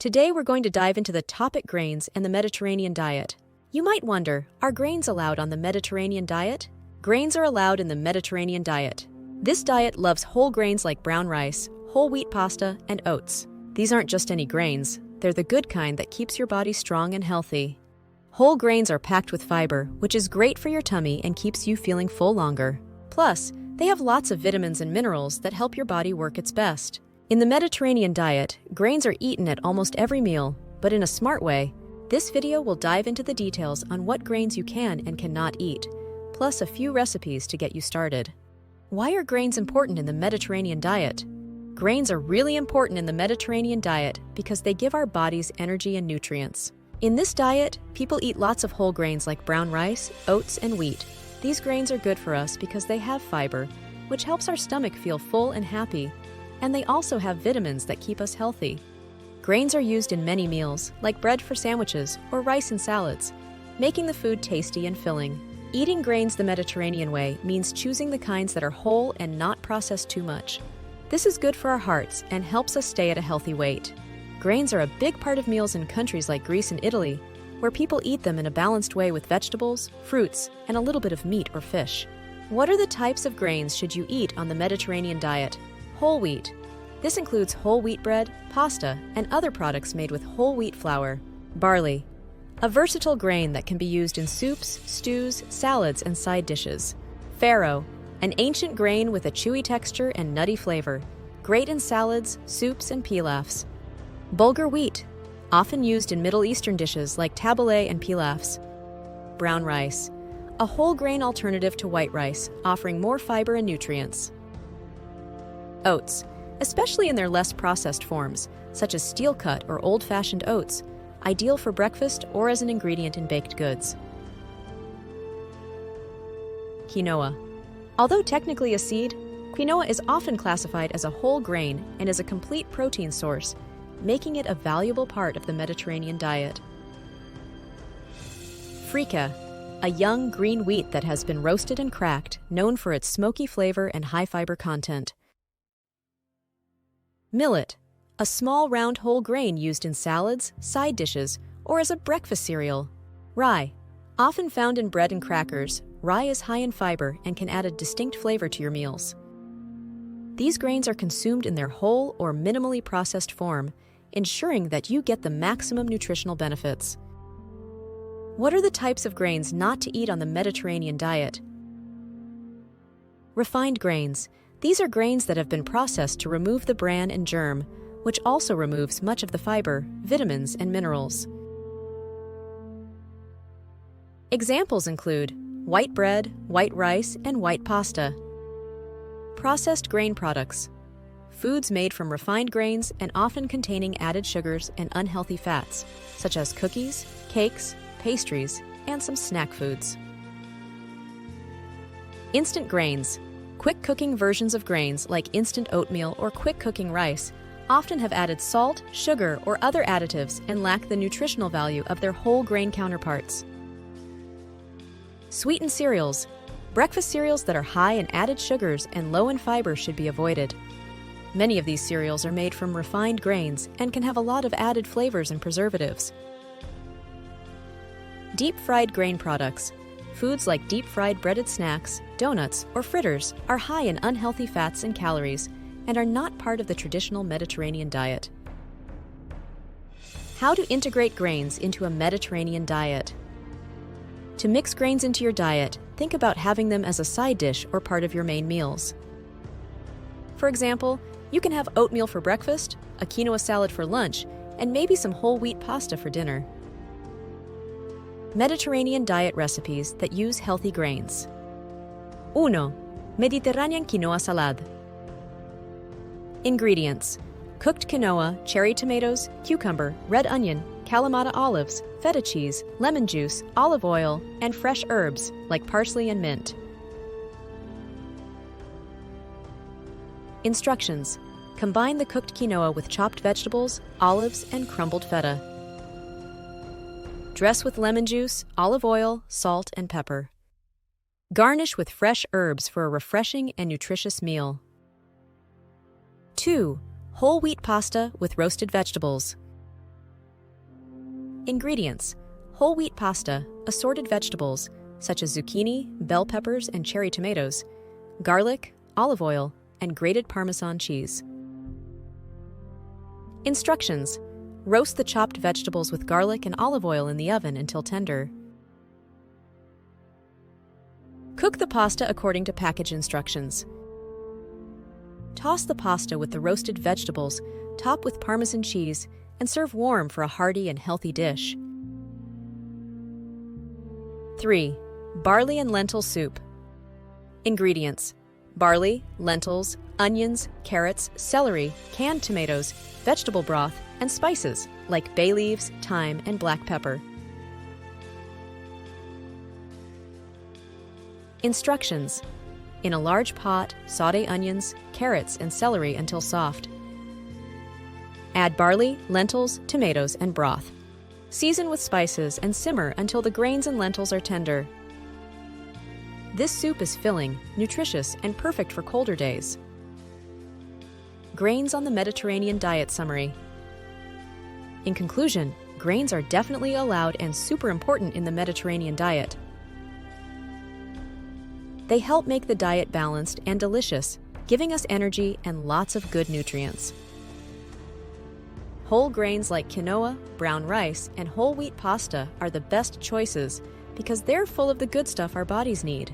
Today we're going to dive into the topic grains and the Mediterranean diet. You might wonder, are grains allowed on the Mediterranean diet? Grains are allowed in the Mediterranean diet. This diet loves whole grains like brown rice, whole wheat pasta, and oats. These aren't just any grains, they're the good kind that keeps your body strong and healthy. Whole grains are packed with fiber, which is great for your tummy and keeps you feeling full longer. Plus, they have lots of vitamins and minerals that help your body work its best. In the Mediterranean diet, grains are eaten at almost every meal, but in a smart way. This video will dive into the details on what grains you can and cannot eat, plus a few recipes to get you started. Why are grains important in the Mediterranean diet? Grains are really important in the Mediterranean diet because they give our bodies energy and nutrients. In this diet, people eat lots of whole grains like brown rice, oats, and wheat. These grains are good for us because they have fiber, which helps our stomach feel full and happy, and they also have vitamins that keep us healthy. Grains are used in many meals, like bread for sandwiches or rice in salads, making the food tasty and filling. Eating grains the Mediterranean way means choosing the kinds that are whole and not processed too much. This is good for our hearts and helps us stay at a healthy weight. Grains are a big part of meals in countries like Greece and Italy, where people eat them in a balanced way with vegetables, fruits, and a little bit of meat or fish. What are the types of grains should you eat on the Mediterranean diet? Whole wheat. This includes whole wheat bread, pasta, and other products made with whole wheat flour. Barley. A versatile grain that can be used in soups, stews, salads, and side dishes. Farro. An ancient grain with a chewy texture and nutty flavor. Great in salads, soups, and pilafs. Bulgur wheat. Often used in Middle Eastern dishes like tabbouleh and pilafs. Brown rice. A whole grain alternative to white rice, offering more fiber and nutrients. Oats, especially in their less processed forms, such as steel-cut or old-fashioned oats, ideal for breakfast or as an ingredient in baked goods. Quinoa. Although technically a seed, quinoa is often classified as a whole grain and is a complete protein source, making it a valuable part of the Mediterranean diet. Freekeh, a young green wheat that has been roasted and cracked, known for its smoky flavor and high fiber content. Millet, a small round whole grain used in salads, side dishes, or as a breakfast cereal. Rye, often found in bread and crackers, rye is high in fiber and can add a distinct flavor to your meals. These grains are consumed in their whole or minimally processed form, ensuring that you get the maximum nutritional benefits. What are the types of grains not to eat on the Mediterranean diet? Refined grains. These are grains that have been processed to remove the bran and germ, which also removes much of the fiber, vitamins, and minerals. Examples include white bread, white rice, and white pasta. Processed grain products. Foods made from refined grains and often containing added sugars and unhealthy fats, such as cookies, cakes, pastries, and some snack foods. Instant grains. Quick cooking versions of grains like instant oatmeal or quick cooking rice often have added salt, sugar, or other additives and lack the nutritional value of their whole grain counterparts. Sweetened cereals. Breakfast cereals that are high in added sugars and low in fiber should be avoided. Many of these cereals are made from refined grains and can have a lot of added flavors and preservatives. Deep-fried grain products. Foods like deep-fried breaded snacks, donuts, or fritters are high in unhealthy fats and calories and are not part of the traditional Mediterranean diet. How to integrate grains into a Mediterranean diet. To mix grains into your diet, think about having them as a side dish or part of your main meals. For example, you can have oatmeal for breakfast, a quinoa salad for lunch, and maybe some whole wheat pasta for dinner. Mediterranean diet recipes that use healthy grains. 1. Mediterranean quinoa salad. Ingredients: cooked quinoa, cherry tomatoes, cucumber, red onion, Kalamata olives, feta cheese, lemon juice, olive oil, and fresh herbs like parsley and mint. Instructions: combine the cooked quinoa with chopped vegetables, olives, and crumbled feta. Dress with lemon juice, olive oil, salt, and pepper. Garnish with fresh herbs for a refreshing and nutritious meal. 2. Whole wheat pasta with roasted vegetables. Ingredients: whole wheat pasta, assorted vegetables, such as zucchini, bell peppers, and cherry tomatoes, garlic, olive oil, and grated Parmesan cheese. Instructions: roast the chopped vegetables with garlic and olive oil in the oven until tender. Cook the pasta according to package instructions. Toss the pasta with the roasted vegetables, top with Parmesan cheese, and serve warm for a hearty and healthy dish. 3. Barley and lentil soup. Ingredients: barley, lentils, onions, carrots, celery, canned tomatoes, vegetable broth, and spices like bay leaves, thyme, and black pepper. Instructions: in a large pot, sauté onions, carrots, and celery until soft. Add barley, lentils, tomatoes, and broth. Season with spices and simmer until the grains and lentils are tender. This soup is filling, nutritious, and perfect for colder days. Grains on the Mediterranean diet summary. In conclusion, grains are definitely allowed and super important in the Mediterranean diet. They help make the diet balanced and delicious, giving us energy and lots of good nutrients. Whole grains like quinoa, brown rice, and whole wheat pasta are the best choices because they're full of the good stuff our bodies need.